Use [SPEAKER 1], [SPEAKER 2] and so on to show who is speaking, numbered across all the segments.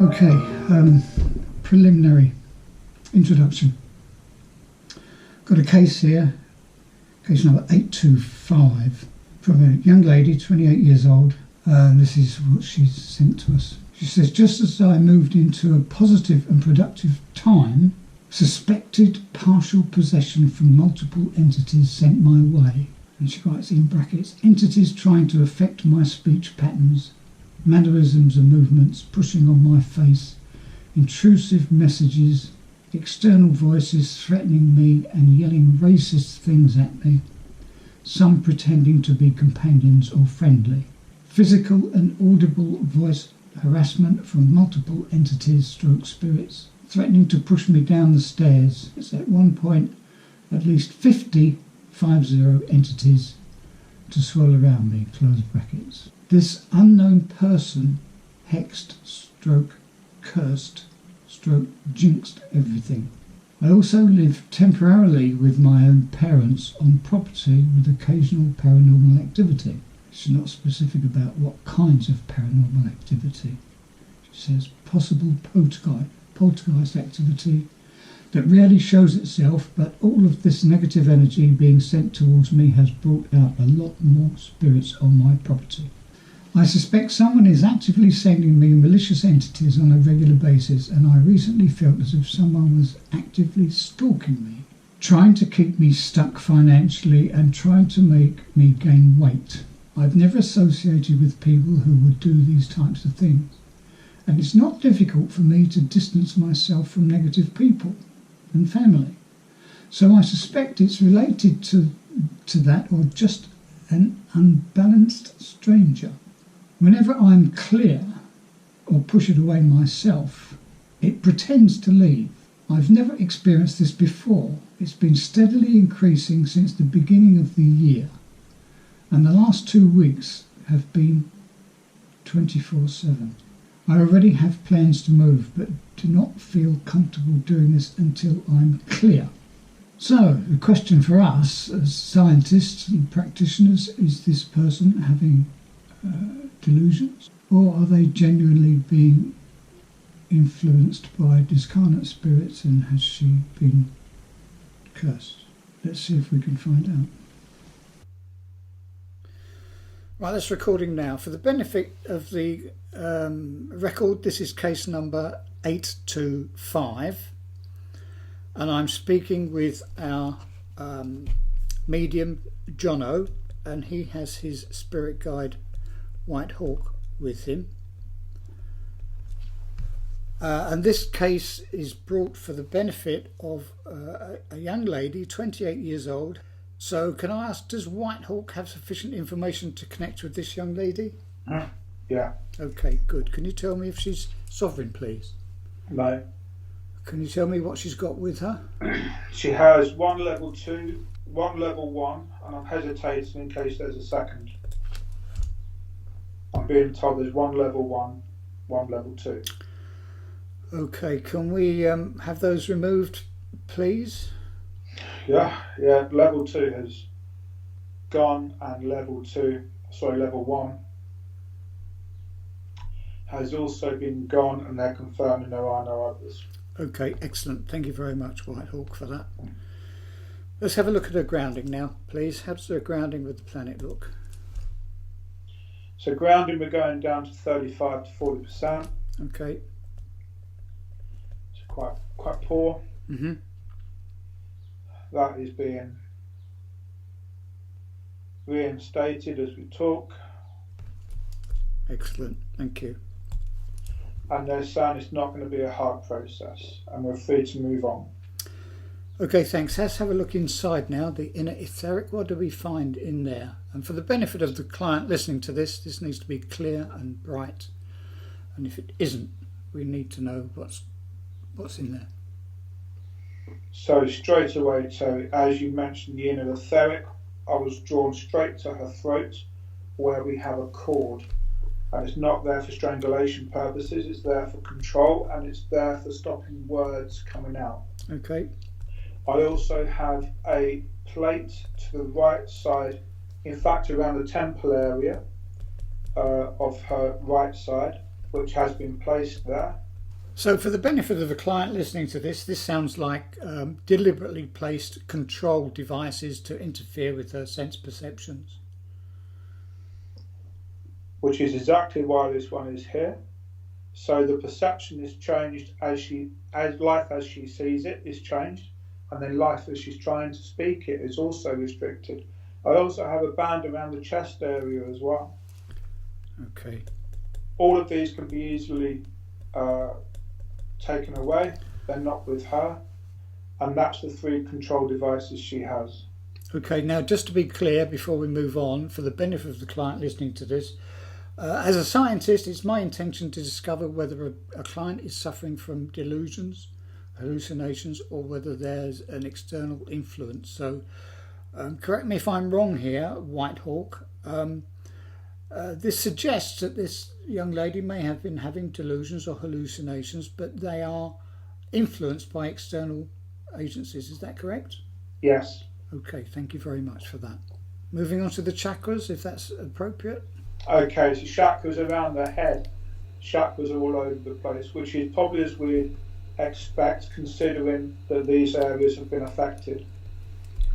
[SPEAKER 1] Okay, preliminary introduction. Got a case here, case number 825, from a young lady, 28 years old. This is what she's sent to us. She says, just as I moved into a positive and productive time, suspected partial possession from multiple entities sent my way. And she writes in brackets, entities trying to affect my speech patterns, mannerisms and movements, pushing on my face, intrusive messages, external voices threatening me and yelling racist things at me, some pretending to be companions or friendly. Physical and audible voice harassment from multiple entities stroke spirits, threatening to push me down the stairs. It's at one point at least 50 entities to swirl around me, close brackets. This unknown person hexed stroke cursed stroke jinxed everything. I also live temporarily with my own parents on property with occasional paranormal activity. She's not specific about what kinds of paranormal activity. She says possible poltergeist activity that rarely shows itself, but all of this negative energy being sent towards me has brought out a lot more spirits on my property. I suspect someone is actively sending me malicious entities on a regular basis, and I recently felt as if someone was actively stalking me, trying to keep me stuck financially and trying to make me gain weight. I've never associated with people who would do these types of things, and it's not difficult for me to distance myself from negative people and family. So I suspect it's related to that, or just an unbalanced stranger. Whenever I'm clear or push it away myself, it pretends to leave. I've never experienced this before. It's been steadily increasing since the beginning of the year, and the last 2 weeks have been 24/7. I already have plans to move, but do not feel comfortable doing this until I'm clear. So, the question for us as scientists and practitioners, is this person having delusions, or are they genuinely being influenced by discarnate spirits, and has she been cursed? Let's see if we can find out. Right, that's recording now. For the benefit of the record, this is case number 825, and I'm speaking with our medium Jono, and he has his spirit guide White Hawk with him. And this case is brought for the benefit of a young lady, 28 years old. So can I ask, does White Hawk have sufficient information to connect with this young lady?
[SPEAKER 2] Yeah.
[SPEAKER 1] Okay, good. Can you tell me if she's sovereign, please?
[SPEAKER 2] No.
[SPEAKER 1] Can you tell me what she's got with her?
[SPEAKER 2] She has one level 2, one level 1, and I'm hesitating in case there's a second. I'm being told there's one level 1, one level 2.
[SPEAKER 1] Okay, can we have those removed, please?
[SPEAKER 2] Yeah, level 2 has gone, and level 1 has also been gone, and they're confirming there are no others.
[SPEAKER 1] Okay, excellent. Thank you very much, White Hawk, for that. Let's have a look at her grounding now, please. How does her grounding with the planet look?
[SPEAKER 2] So grounding, we're going down to 35 to 40%.
[SPEAKER 1] Okay.
[SPEAKER 2] It's quite poor.
[SPEAKER 1] Mm-hmm.
[SPEAKER 2] That is being reinstated as we talk.
[SPEAKER 1] Excellent, thank you.
[SPEAKER 2] And they're saying it's not going to be a hard process, and we're free to move on.
[SPEAKER 1] Okay, thanks. Let's have a look inside now, the inner etheric. What do we find in there? And for the benefit of the client listening to this, this needs to be clear and bright. And if it isn't, we need to know what's in there.
[SPEAKER 2] So straight away, Terry, as you mentioned, the inner etheric, I was drawn straight to her throat where we have a cord. And it's not there for strangulation purposes, it's there for control, and it's there for stopping words coming out.
[SPEAKER 1] Okay.
[SPEAKER 2] I also have a plate to the right side, in fact around the temple area of her right side, which has been placed there.
[SPEAKER 1] So for the benefit of the client listening to this sounds like deliberately placed control devices to interfere with her sense perceptions.
[SPEAKER 2] Which is exactly why this one is here. So the perception is changed as life as she sees it is changed, and then life as she's trying to speak it is also restricted. I also have a band around the chest area as well.
[SPEAKER 1] Okay.
[SPEAKER 2] All of these can be easily taken away. They're not with her, and that's the 3 control devices she has.
[SPEAKER 1] Okay, now just to be clear before we move on, for the benefit of the client listening to this, as a scientist, it's my intention to discover whether a client is suffering from delusions, hallucinations, or whether there's an external influence. So correct me if I'm wrong here, Whitehawk. This suggests that this young lady may have been having delusions or hallucinations, but they are influenced by external agencies. Is that correct?
[SPEAKER 2] Yes.
[SPEAKER 1] Okay, thank you very much for that. Moving on to the chakras, if that's appropriate.
[SPEAKER 2] Okay, so chakras around the head, chakras all over the place, which is probably as we'd expect considering that these areas have been affected.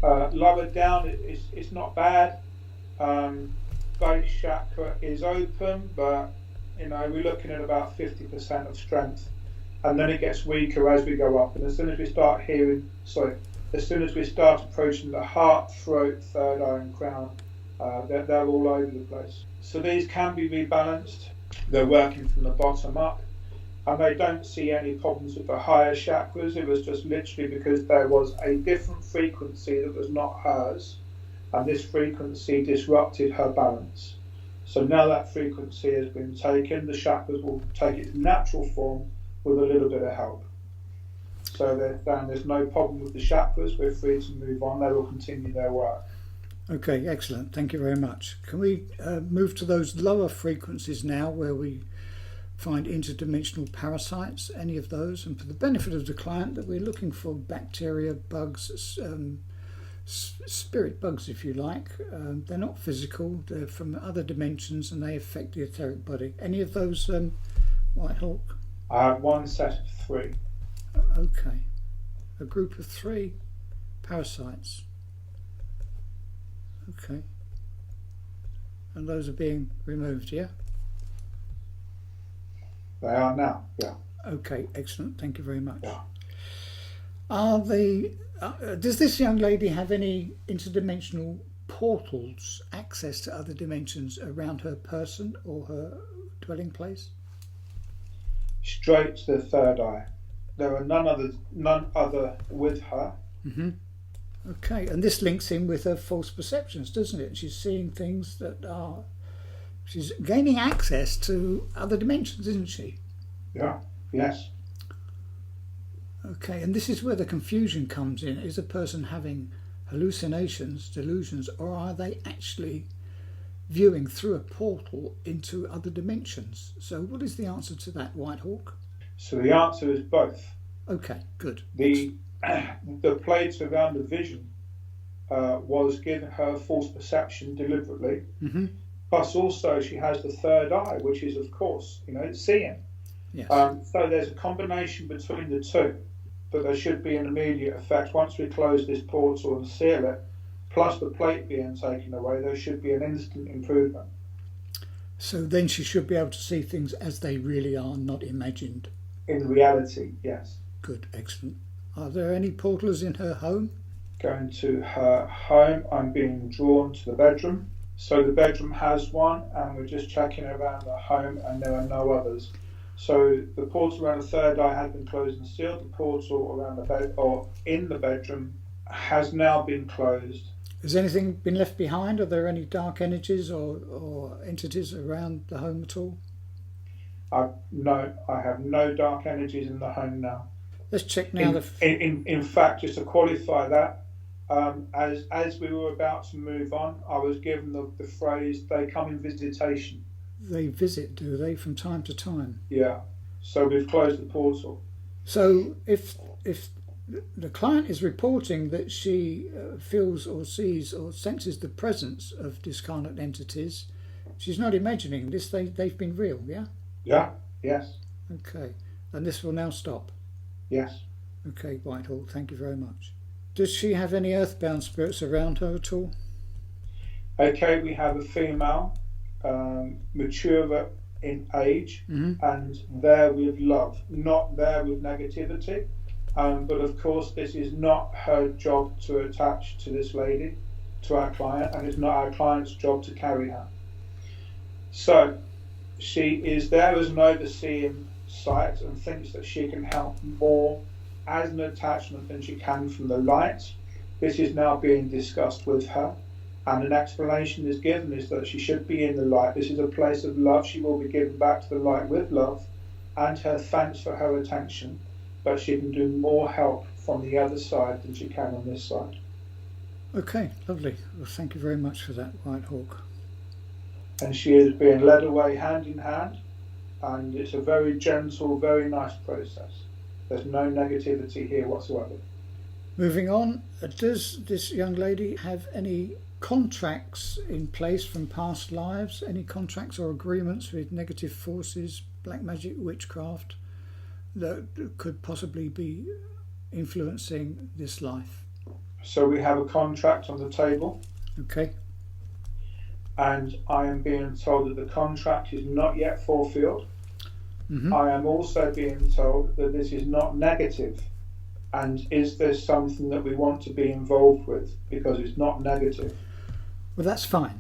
[SPEAKER 2] Lower down, it's not bad. Base chakra is open, but we're looking at about 50% of strength, and then it gets weaker as we go up. And as soon as we start approaching the heart, throat, third eye, and crown, they're all over the place. So these can be rebalanced. They're working from the bottom up, and they don't see any problems with the higher chakras. It was just literally because there was a different frequency that was not hers, and this frequency disrupted her balance. So now that frequency has been taken, the chakras will take its natural form with a little bit of help. So there's no problem with the chakras. We're free to move on. They will continue their work.
[SPEAKER 1] Okay, excellent. Thank you very much. Can we move to those lower frequencies now where we find interdimensional parasites, any of those? And for the benefit of the client, that we're looking for bacteria, bugs, spirit bugs, if you like. They're not physical, they're from other dimensions and they affect the etheric body. Any of those, Whitehawk?
[SPEAKER 2] I have one set of 3.
[SPEAKER 1] Okay. A group of 3 parasites. Okay. And those are being removed, yeah?
[SPEAKER 2] They are now, yeah.
[SPEAKER 1] Okay, excellent. Thank you very much.
[SPEAKER 2] Yeah.
[SPEAKER 1] Does this young lady have any interdimensional portals, access to other dimensions around her person or her dwelling place?
[SPEAKER 2] Straight to the third eye. There are none other with her.
[SPEAKER 1] Mm-hmm. Okay, and this links in with her false perceptions, doesn't it? She's seeing things she's gaining access to other dimensions, isn't she?
[SPEAKER 2] Yeah, yes.
[SPEAKER 1] Okay, and this is where the confusion comes in. Is a person having hallucinations, delusions, or are they actually viewing through a portal into other dimensions? So what is the answer to that, Whitehawk?
[SPEAKER 2] So the answer is both.
[SPEAKER 1] Okay, good.
[SPEAKER 2] The plates around the vision was giving her false perception deliberately.
[SPEAKER 1] Mm-hmm.
[SPEAKER 2] Plus also she has the third eye, which is of course, seeing.
[SPEAKER 1] Yes.
[SPEAKER 2] So there's a combination between the two, but there should be an immediate effect. Once we close this portal and seal it, plus the plate being taken away, there should be an instant improvement.
[SPEAKER 1] So then she should be able to see things as they really are, not imagined.
[SPEAKER 2] In reality, yes.
[SPEAKER 1] Good, excellent. Are there any portals in her home?
[SPEAKER 2] Going to her home, I'm being drawn to the bedroom. So the bedroom has one, and we're just checking around the home, and there are no others. So the portal around the third eye has been closed and sealed. The portal around the bed or in the bedroom has now been closed.
[SPEAKER 1] Has anything been left behind? Are there any dark energies or entities around the home at all?
[SPEAKER 2] No, I have no dark energies in the home now.
[SPEAKER 1] Let's check now.
[SPEAKER 2] In fact, just to qualify that, as we were about to move on, I was given the phrase, they come in visitation.
[SPEAKER 1] They visit, do they, from time to time?
[SPEAKER 2] Yeah. So we've closed the portal.
[SPEAKER 1] So if the client is reporting that she feels or sees or senses the presence of discarnate entities, she's not imagining this, they've been real, yeah?
[SPEAKER 2] Yeah, yes.
[SPEAKER 1] Okay. And this will now stop?
[SPEAKER 2] Yes.
[SPEAKER 1] Okay, Whitehawk, thank you very much. Does she have any earthbound spirits around her at all?
[SPEAKER 2] Okay, we have a female, mature in age, and there with love, not there with negativity. But of course, this is not her job to attach to this lady, to our client, and it's not our client's job to carry her. So she is there as an overseeing sight and thinks that she can help more as an attachment than she can from the light. This is now being discussed with her, and an explanation is given is that she should be in the light. This is a place of love. She will be given back to the light with love and her thanks for her attention, but she can do more help from the other side than she can on this side.
[SPEAKER 1] Okay, lovely. Well, thank you very much for that, Whitehawk.
[SPEAKER 2] And she is being led away hand in hand, and it's a very gentle, very nice process. There's no negativity here whatsoever.
[SPEAKER 1] Moving on, does this young lady have any contracts in place from past lives? Any contracts or agreements with negative forces, black magic, witchcraft, that could possibly be influencing this life?
[SPEAKER 2] So we have a contract on the table.
[SPEAKER 1] Okay.
[SPEAKER 2] And I am being told that the contract is not yet fulfilled. I am also being told that this is not negative. And is there something that we want to be involved with? Because it's not negative.
[SPEAKER 1] Well, that's fine.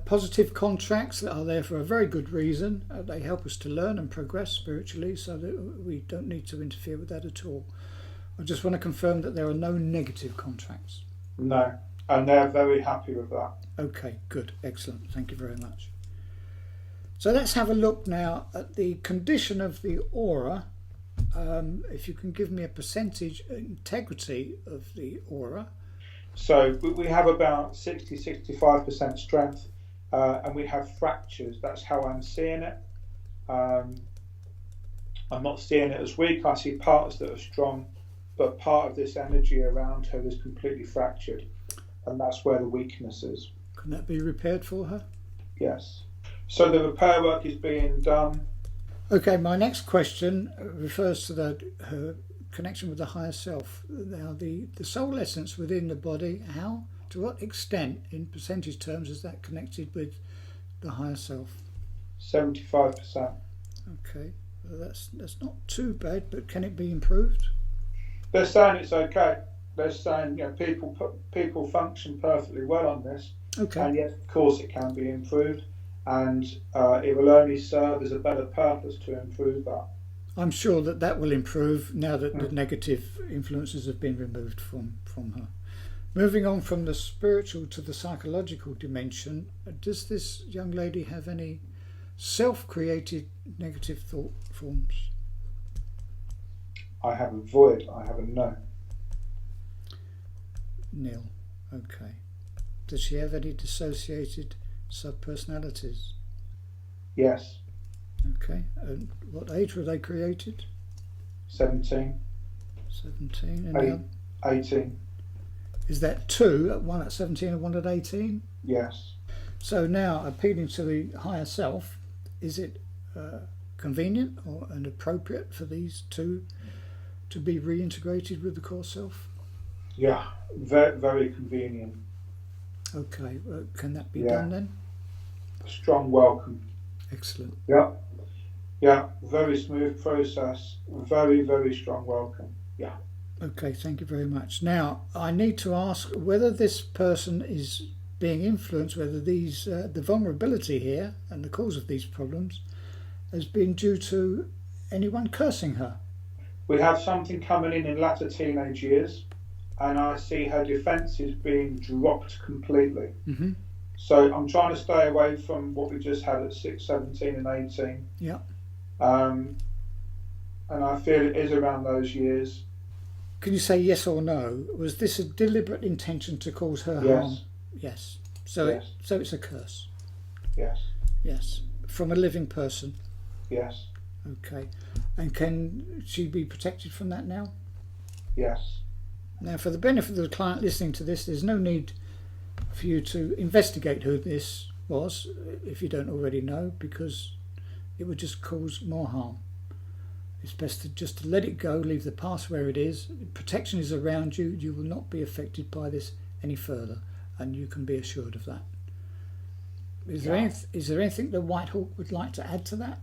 [SPEAKER 1] Positive contracts that are there for a very good reason. They help us to learn and progress spiritually, so that we don't need to interfere with that at all. I just want to confirm that there are no negative contracts.
[SPEAKER 2] No, and they're very happy with that.
[SPEAKER 1] Okay, good, excellent. Thank you very much. So let's have a look now at the condition of the aura. If you can give me a percentage integrity of the aura.
[SPEAKER 2] So we have about 60-65% strength, and we have fractures. That's how I'm seeing it. I'm not seeing it as weak. I see parts that are strong, but part of this energy around her is completely fractured, and that's where the weakness is.
[SPEAKER 1] Can that be repaired for her?
[SPEAKER 2] Yes. So the repair work is being done.
[SPEAKER 1] Okay, my next question refers to her connection with the higher self. Now, the soul essence within the body, to what extent, in percentage terms, is that connected with the higher self?
[SPEAKER 2] 75%.
[SPEAKER 1] Okay, well, that's not too bad, but can it be improved?
[SPEAKER 2] They're saying it's okay. They're saying people function perfectly well on this.
[SPEAKER 1] Okay.
[SPEAKER 2] And yet, of course, it can be improved, and it will only serve as a better purpose to improve that.
[SPEAKER 1] I'm sure that will improve now that the negative influences have been removed from her. Moving on from the spiritual to the psychological dimension, does this young lady have any self-created negative thought forms?
[SPEAKER 2] I have a void. I have a no.
[SPEAKER 1] Nil. Okay. Does she have any dissociated subpersonalities?
[SPEAKER 2] Yes.
[SPEAKER 1] Okay. And what age were they created?
[SPEAKER 2] 17.
[SPEAKER 1] 17. And
[SPEAKER 2] 18.
[SPEAKER 1] Is that two, one at 17 and one at 18?
[SPEAKER 2] Yes.
[SPEAKER 1] So now, appealing to the higher self, is it convenient and appropriate for these two to be reintegrated with the core self?
[SPEAKER 2] Yeah, very, very convenient.
[SPEAKER 1] Okay, can that be done then?
[SPEAKER 2] A strong welcome.
[SPEAKER 1] Excellent.
[SPEAKER 2] Yeah, very smooth process. Very, very strong welcome. Yeah.
[SPEAKER 1] Okay, thank you very much. Now, I need to ask whether this person is being influenced, whether the vulnerability here and the cause of these problems has been due to anyone cursing her.
[SPEAKER 2] We have something coming in latter teenage years, and I see her defences being dropped completely. So I'm trying to stay away from what we just had at 6, 17 and 18.
[SPEAKER 1] Yeah.
[SPEAKER 2] And I feel it is around those years.
[SPEAKER 1] Can you say yes or no? Was this a deliberate intention to cause her harm? Yes. So
[SPEAKER 2] yes.
[SPEAKER 1] It's a curse?
[SPEAKER 2] Yes.
[SPEAKER 1] Yes. From a living person?
[SPEAKER 2] Yes.
[SPEAKER 1] Okay. And can she be protected from that now?
[SPEAKER 2] Yes.
[SPEAKER 1] Now, for the benefit of the client listening to this, there's no need for you to investigate who this was, if you don't already know, because it would just cause more harm. It's best to let it go, leave the past where it is. Protection is around you. You will not be affected by this any further, and you can be assured of that. Is there anything that Whitehawk would like to add to that?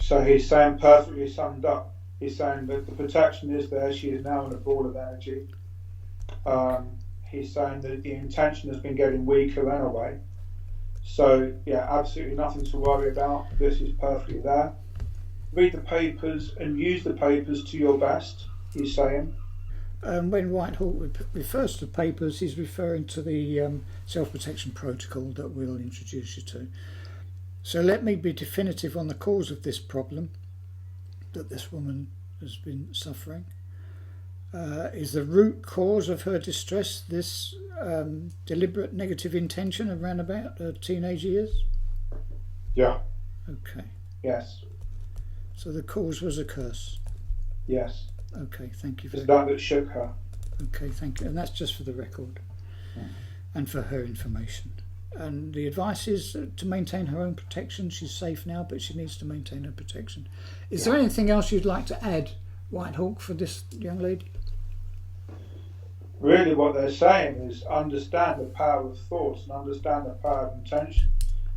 [SPEAKER 2] So he's saying, perfectly summed up, he's saying that the protection is there. She is now in a ball of energy. He's saying that the intention has been getting weaker anyway. So, yeah, absolutely nothing to worry about. This is perfectly there. Read the papers and use the papers to your best, he's saying.
[SPEAKER 1] When Whitehawk refers to papers, he's referring to the self-protection protocol that we'll introduce you to. So let me be definitive on the cause of this problem that this woman has been suffering. Is the root cause of her distress this deliberate negative intention around about her teenage years?
[SPEAKER 2] Yeah.
[SPEAKER 1] Okay.
[SPEAKER 2] Yes.
[SPEAKER 1] So the cause was a curse?
[SPEAKER 2] Yes.
[SPEAKER 1] Okay, thank you.
[SPEAKER 2] It's that shook her.
[SPEAKER 1] Okay, thank you. And that's just for the record and for her information. And the advice is to maintain her own protection. She's safe now, but she needs to maintain her protection. Is there anything else you'd like to add, Whitehawk, for this young lady?
[SPEAKER 2] Really what they're saying is understand the power of thoughts and understand the power of intention.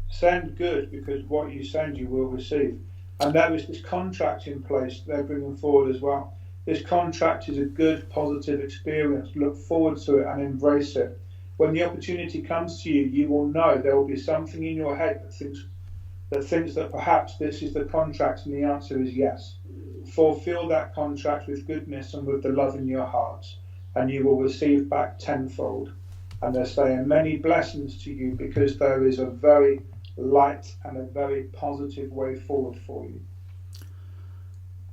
[SPEAKER 2] Send good, because what you send you will receive. And there is this contract in place they're bringing forward as well. This contract is a good, positive experience. Look forward to it and embrace it. When the opportunity comes to you, you will know there will be something in your head that thinks that perhaps this is the contract, and the answer is yes. Fulfill that contract with goodness and with the love in your heart, and you will receive back tenfold. And they're saying many blessings to you, because there is a very light and a very positive way forward for you.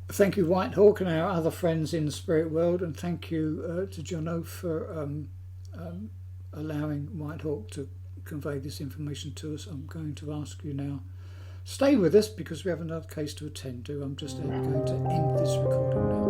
[SPEAKER 1] Thank you, Whitehawk, and our other friends in the spirit world, and thank you to Jono for allowing Whitehawk to convey this information to us. I'm going to ask you now, stay with us because we have another case to attend to. I'm just going to end this recording now.